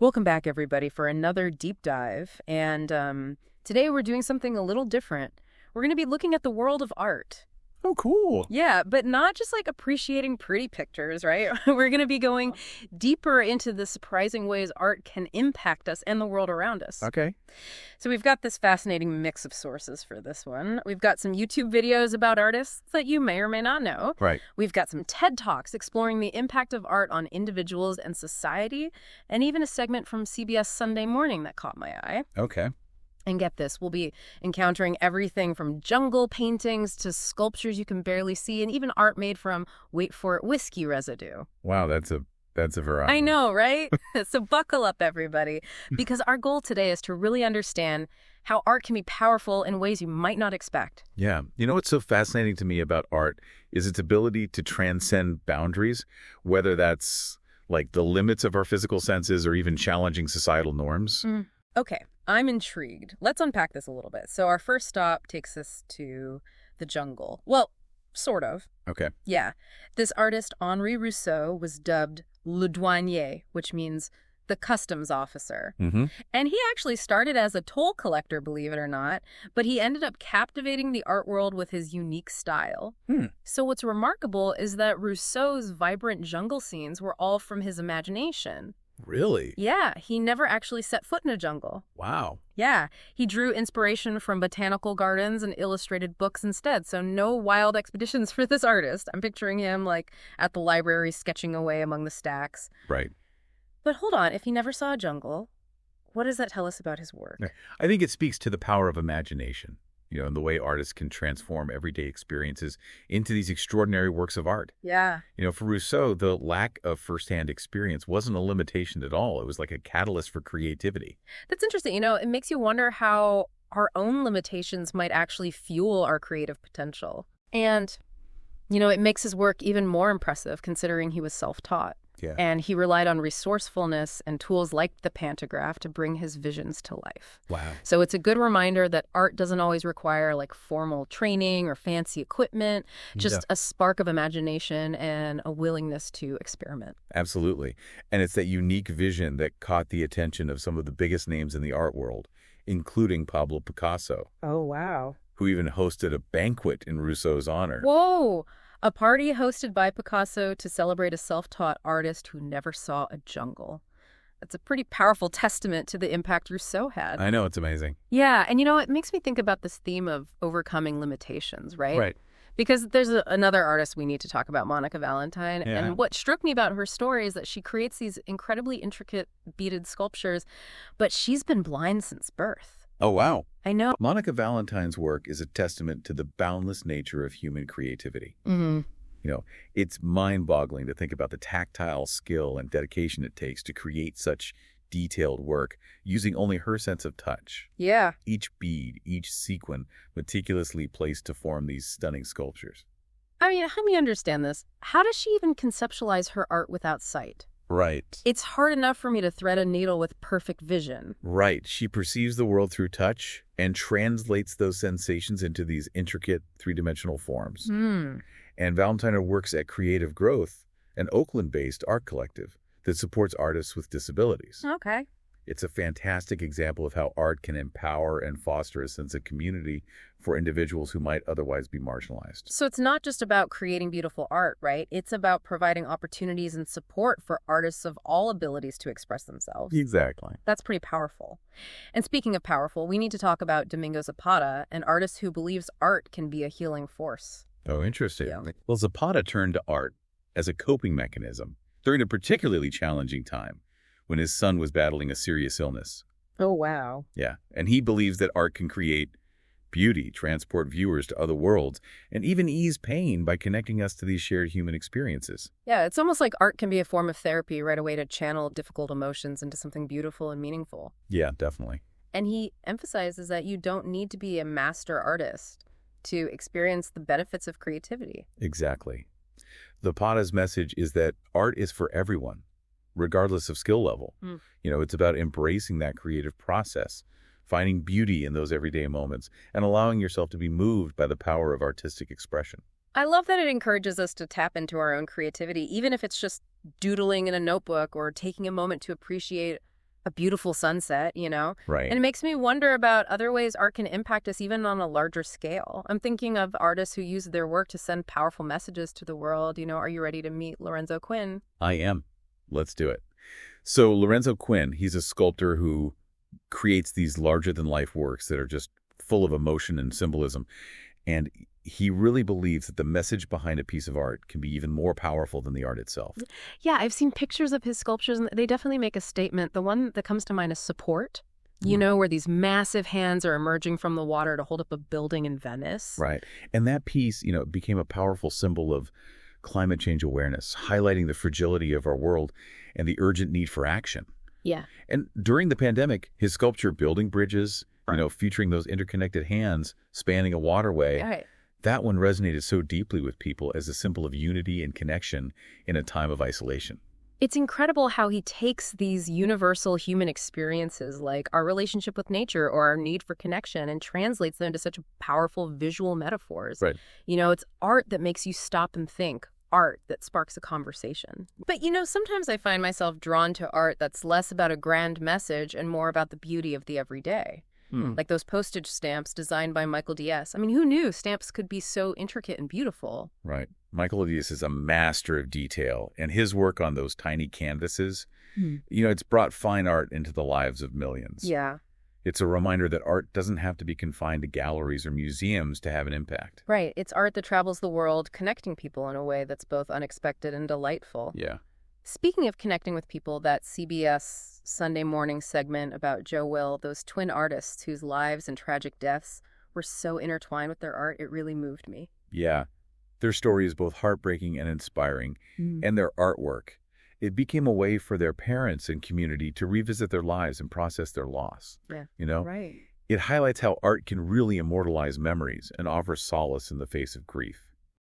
Welcome back, everybody, for another deep dive. And today we're doing something a little different. We're going to be looking at the world of art. Oh, cool. Yeah, but not just like appreciating pretty pictures, right? We're going to be going deeper into the surprising ways art can impact us and the world around us. Okay. So we've got this fascinating mix of sources for this one. We've got some YouTube videos about artists that you may or may not know. Right. We've got some TED Talks exploring the impact of art on individuals and society, and even a segment from CBS Sunday Morning that caught my eye. Okay. And get this, we'll be encountering everything from jungle paintings to sculptures you can barely see, and even art made from, wait for it, whiskey residue. Wow, that's a variety. I know, right? So buckle up, everybody, because our goal today is to really understand how art can be powerful in ways you might not expect. Yeah. You know what's so fascinating to me about art is its ability to transcend boundaries, whether that's like the limits of our physical senses or even challenging societal norms. Okay, I'm intrigued. Let's unpack this a little bit. So our first stop takes us to the jungle. Well, sort of. Okay. Yeah. This artist, Henri Rousseau, was dubbed Le Douanier, which means the customs officer. Mm-hmm. And he actually started as a toll collector, believe it or not, but he ended up captivating the art world with his unique style. So what's remarkable is that Rousseau's vibrant jungle scenes were all from his imagination. Really? Yeah, he never actually set foot in a jungle. Wow. Yeah, he drew inspiration from botanical gardens and illustrated books instead, so no wild expeditions for this artist. I'm picturing him, like, at the library sketching away among the stacks. Right. But hold on, if he never saw a jungle, what does that tell us about his work? Yeah. I think it speaks to the power of imagination, and the way artists can transform everyday experiences into these extraordinary works of art. Yeah. For Rousseau, the lack of firsthand experience wasn't a limitation at all. It was like a catalyst for creativity. That's interesting. It makes you wonder how our own limitations might actually fuel our creative potential. And, it makes his work even more impressive considering he was self-taught. Yeah. And he relied on resourcefulness and tools like the pantograph to bring his visions to life. Wow. So it's a good reminder that art doesn't always require like formal training or fancy equipment, just a spark of imagination and a willingness to experiment. Absolutely. And it's that unique vision that caught the attention of some of the biggest names in the art world, including Pablo Picasso, Oh, wow. who even hosted a banquet in Rousseau's honor. Whoa! A party hosted by Picasso to celebrate a self-taught artist who never saw a jungle. That's a pretty powerful testament to the impact Rousseau had. I know, it's amazing. Yeah, and it makes me think about this theme of overcoming limitations, right? Right. Because there's another artist we need to talk about, Monica Valentine. Yeah. And what struck me about her story is that she creates these incredibly intricate beaded sculptures, but she's been blind since birth. Oh, wow. I know. Monica Valentine's work is a testament to the boundless nature of human creativity. It's mind-boggling to think about the tactile skill and dedication it takes to create such detailed work using only her sense of touch. Yeah. Each bead, each sequin meticulously placed to form these stunning sculptures. I mean, help me understand this. How does she even conceptualize her art without sight? Right. It's hard enough for me to thread a needle with perfect vision. Right. She perceives the world through touch and translates those sensations into these intricate three-dimensional forms. And Valentine works at Creative Growth, an Oakland-based art collective that supports artists with disabilities. Okay. It's a fantastic example of how art can empower and foster a sense of community for individuals who might otherwise be marginalized. So it's not just about creating beautiful art, right? It's about providing opportunities and support for artists of all abilities to express themselves. Exactly. That's pretty powerful. And speaking of powerful, we need to talk about Domingo Zapata, an artist who believes art can be a healing force. Oh, interesting. Yeah. Well, Zapata turned to art as a coping mechanism during a particularly challenging time when his son was battling a serious illness. Oh, wow. Yeah, and he believes that art can create beauty, transport viewers to other worlds, and even ease pain by connecting us to these shared human experiences. Yeah, it's almost like art can be a form of therapy, right? A way to channel difficult emotions into something beautiful and meaningful. Yeah, definitely. And he emphasizes that you don't need to be a master artist to experience the benefits of creativity. Exactly. Zapata's message is that art is for everyone, regardless of skill level. It's about embracing that creative process, finding beauty in those everyday moments, and allowing yourself to be moved by the power of artistic expression. I love that it encourages us to tap into our own creativity, even if it's just doodling in a notebook or taking a moment to appreciate a beautiful sunset, you know? Right. And it makes me wonder about other ways art can impact us even on a larger scale. I'm thinking of artists who use their work to send powerful messages to the world. You know, are you ready to meet Lorenzo Quinn? I am. Let's do it. So Lorenzo Quinn, he's a sculptor who creates these larger-than-life works that are just full of emotion and symbolism. And he really believes that the message behind a piece of art can be even more powerful than the art itself. Yeah, I've seen pictures of his sculptures, and they definitely make a statement. The one that comes to mind is Support, you know, where these massive hands are emerging from the water to hold up a building in Venice. Right. And that piece, became a powerful symbol of climate change awareness, highlighting the fragility of our world and the urgent need for action. Yeah. And during the pandemic, his sculpture Building Bridges, featuring those interconnected hands spanning a waterway, Right. that one resonated so deeply with people as a symbol of unity and connection in a time of isolation. It's incredible how he takes these universal human experiences like our relationship with nature or our need for connection and translates them into such powerful visual metaphors. Right. You know, it's art that makes you stop and think, art that sparks a conversation. But, sometimes I find myself drawn to art that's less about a grand message and more about the beauty of the everyday. Like those postage stamps designed by Michael Diaz. I mean, who knew stamps could be so intricate and beautiful? Right. Michael Diaz is a master of detail, and his work on those tiny canvases, it's brought fine art into the lives of millions. Yeah. It's a reminder that art doesn't have to be confined to galleries or museums to have an impact. Right. It's art that travels the world, connecting people in a way that's both unexpected and delightful. Yeah. Speaking of connecting with people, that CBS Sunday morning segment about Joe Will, those twin artists whose lives and tragic deaths were so intertwined with their art, it really moved me. Yeah. Their story is both heartbreaking and inspiring, and their artwork. It became a way for their parents and community to revisit their lives and process their loss. Yeah. Right. It highlights how art can really immortalize memories and offer solace in the face of grief.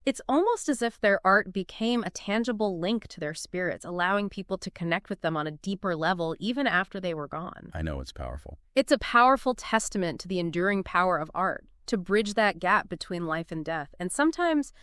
It's almost as if their art became a tangible link to their spirits, allowing people to connect with them on a deeper level even after they were gone. I know, it's powerful. It's a powerful testament to the enduring power of art, to bridge that gap between life and death. And sometimes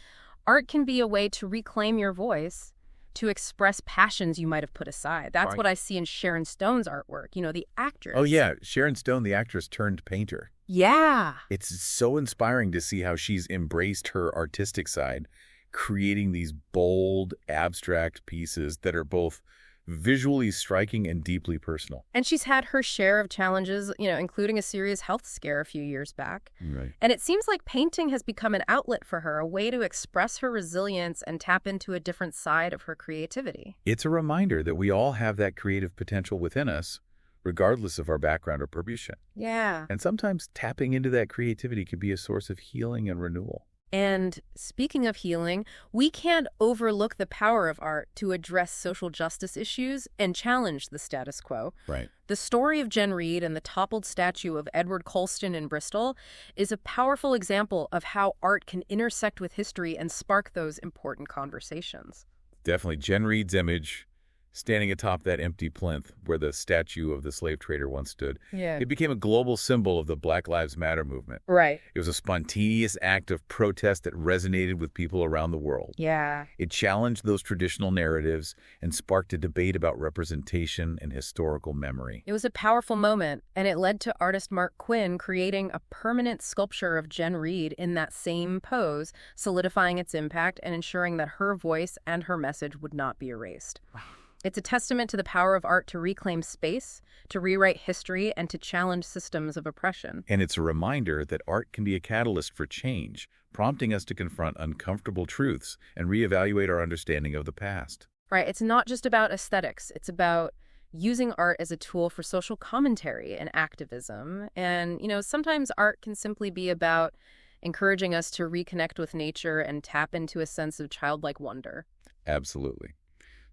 art can be a way to reclaim your voice, to express passions you might have put aside. That's what I see in Sharon Stone's artwork, the actress. Oh, yeah. Sharon Stone, the actress turned painter. Yeah. It's so inspiring to see how she's embraced her artistic side, creating these bold, abstract pieces that are both visually striking and deeply personal. And she's had her share of challenges, including a serious health scare a few years back. Right. And it seems like painting has become an outlet for her, a way to express her resilience and tap into a different side of her creativity. It's a reminder that we all have that creative potential within us, regardless of our background or profession. Yeah. And sometimes tapping into that creativity can be a source of healing and renewal. And speaking of healing, we can't overlook the power of art to address social justice issues and challenge the status quo. Right. The story of Jen Reid and the toppled statue of Edward Colston in Bristol is a powerful example of how art can intersect with history and spark those important conversations. Definitely. Jen Reid's image standing atop that empty plinth where the statue of the slave trader once stood. Yeah. It became a global symbol of the Black Lives Matter movement. Right. It was a spontaneous act of protest that resonated with people around the world. Yeah. It challenged those traditional narratives and sparked a debate about representation and historical memory. It was a powerful moment, and it led to artist Mark Quinn creating a permanent sculpture of Jen Reid in that same pose, solidifying its impact and ensuring that her voice and her message would not be erased. Wow. It's a testament to the power of art to reclaim space, to rewrite history, and to challenge systems of oppression. And it's a reminder that art can be a catalyst for change, prompting us to confront uncomfortable truths and reevaluate our understanding of the past. Right. It's not just about aesthetics. It's about using art as a tool for social commentary and activism. And, sometimes art can simply be about encouraging us to reconnect with nature and tap into a sense of childlike wonder. Absolutely.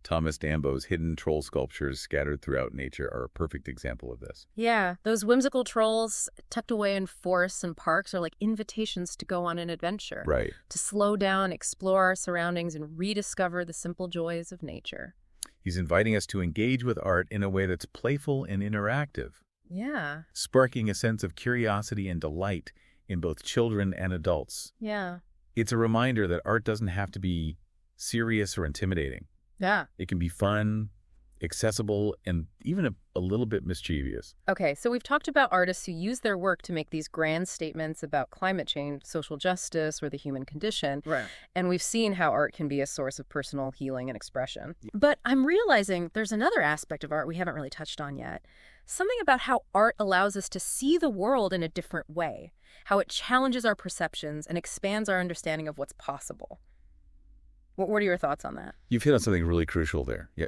Thomas Dambo's hidden troll sculptures scattered throughout nature are a perfect example of this. Yeah, those whimsical trolls tucked away in forests and parks are like invitations to go on an adventure. Right. To slow down, explore our surroundings, and rediscover the simple joys of nature. He's inviting us to engage with art in a way that's playful and interactive. Yeah. Sparking a sense of curiosity and delight in both children and adults. Yeah. It's a reminder that art doesn't have to be serious or intimidating. Yeah. It can be fun, accessible, and even a little bit mischievous. Okay, so we've talked about artists who use their work to make these grand statements about climate change, social justice, or the human condition. Right. And we've seen how art can be a source of personal healing and expression. But I'm realizing there's another aspect of art we haven't really touched on yet. Something about how art allows us to see the world in a different way, how it challenges our perceptions and expands our understanding of what's possible. What are your thoughts on that? You've hit on something really crucial there. Yeah.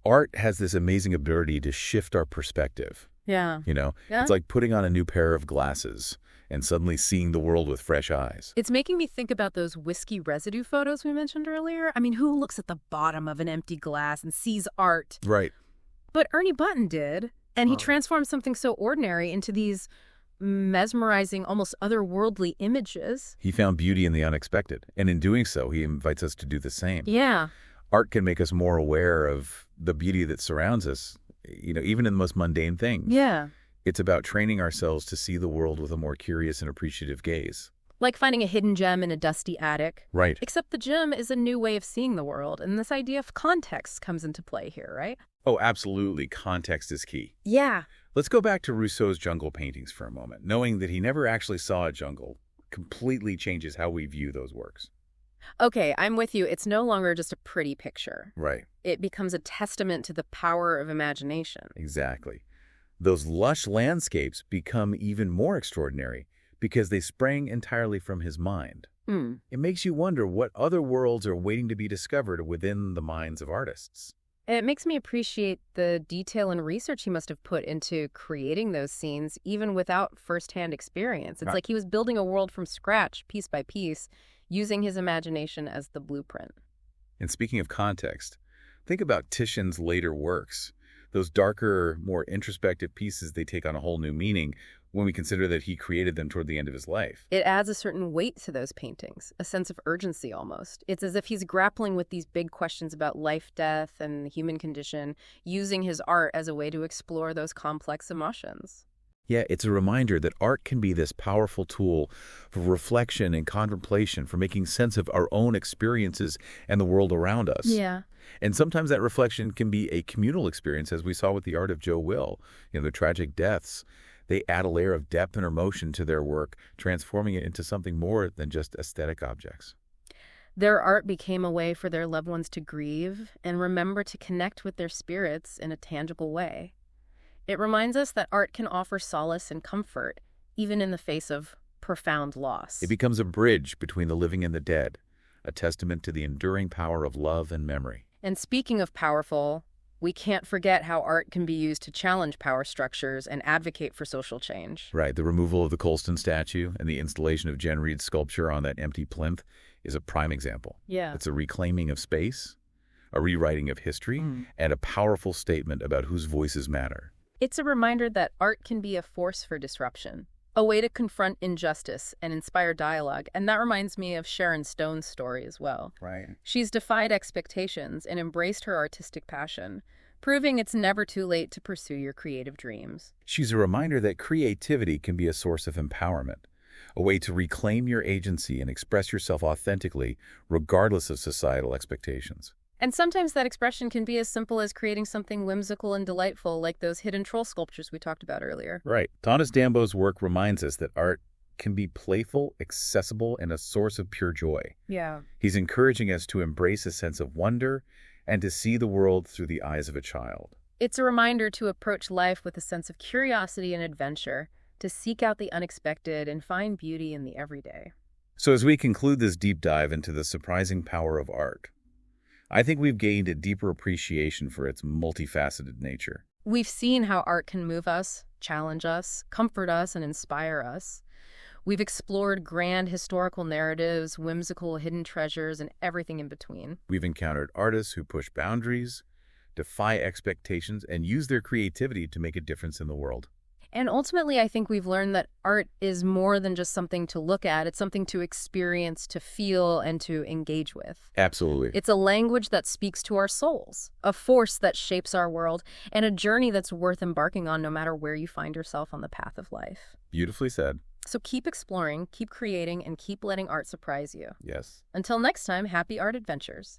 Art has this amazing ability to shift our perspective. Yeah. It's like putting on a new pair of glasses and suddenly seeing the world with fresh eyes. It's making me think about those whiskey residue photos we mentioned earlier. I mean, who looks at the bottom of an empty glass and sees art? Right. But Ernie Button did, and he transformed something so ordinary into these mesmerizing, almost otherworldly images. He found beauty in the unexpected, and in doing so, he invites us to do the same. Yeah. Art can make us more aware of the beauty that surrounds us, even in the most mundane things. Yeah. It's about training ourselves to see the world with a more curious and appreciative gaze. Like finding a hidden gem in a dusty attic. Right. Except the gem is a new way of seeing the world, and this idea of context comes into play here, right? Oh, absolutely. Context is key. Yeah. Let's go back to Rousseau's jungle paintings for a moment. Knowing that he never actually saw a jungle completely changes how we view those works. Okay, I'm with you. It's no longer just a pretty picture. Right. It becomes a testament to the power of imagination. Exactly. Those lush landscapes become even more extraordinary because they sprang entirely from his mind. It makes you wonder what other worlds are waiting to be discovered within the minds of artists. It makes me appreciate the detail and research he must have put into creating those scenes, even without firsthand experience. It's like he was building a world from scratch, piece by piece, using his imagination as the blueprint. And speaking of context, think about Titian's later works. Those darker, more introspective pieces, they take on a whole new meaning when we consider that he created them toward the end of his life. It adds a certain weight to those paintings, a sense of urgency almost. It's as if he's grappling with these big questions about life, death, and the human condition, using his art as a way to explore those complex emotions. Yeah, it's a reminder that art can be this powerful tool for reflection and contemplation, for making sense of our own experiences and the world around us. Yeah. And sometimes that reflection can be a communal experience, as we saw with the art of Joe Will. The tragic deaths, they add a layer of depth and emotion to their work, transforming it into something more than just aesthetic objects. Their art became a way for their loved ones to grieve and remember to connect with their spirits in a tangible way. It reminds us that art can offer solace and comfort, even in the face of profound loss. It becomes a bridge between the living and the dead, a testament to the enduring power of love and memory. And speaking of powerful, we can't forget how art can be used to challenge power structures and advocate for social change. Right. The removal of the Colston statue and the installation of Jen Reid's sculpture on that empty plinth is a prime example. Yeah. It's a reclaiming of space, a rewriting of history, and a powerful statement about whose voices matter. It's a reminder that art can be a force for disruption, a way to confront injustice and inspire dialogue. And that reminds me of Sharon Stone's story as well. Right. She's defied expectations and embraced her artistic passion, proving it's never too late to pursue your creative dreams. She's a reminder that creativity can be a source of empowerment, a way to reclaim your agency and express yourself authentically, regardless of societal expectations. And sometimes that expression can be as simple as creating something whimsical and delightful, like those hidden troll sculptures we talked about earlier. Right. Thomas Dambo's work reminds us that art can be playful, accessible, and a source of pure joy. Yeah. He's encouraging us to embrace a sense of wonder and to see the world through the eyes of a child. It's a reminder to approach life with a sense of curiosity and adventure, to seek out the unexpected and find beauty in the everyday. So as we conclude this deep dive into the surprising power of art, I think we've gained a deeper appreciation for its multifaceted nature. We've seen how art can move us, challenge us, comfort us, and inspire us. We've explored grand historical narratives, whimsical hidden treasures, and everything in between. We've encountered artists who push boundaries, defy expectations, and use their creativity to make a difference in the world. And ultimately, I think we've learned that art is more than just something to look at. It's something to experience, to feel, and to engage with. Absolutely. It's a language that speaks to our souls, a force that shapes our world, and a journey that's worth embarking on no matter where you find yourself on the path of life. Beautifully said. So keep exploring, keep creating, and keep letting art surprise you. Yes. Until next time, happy art adventures.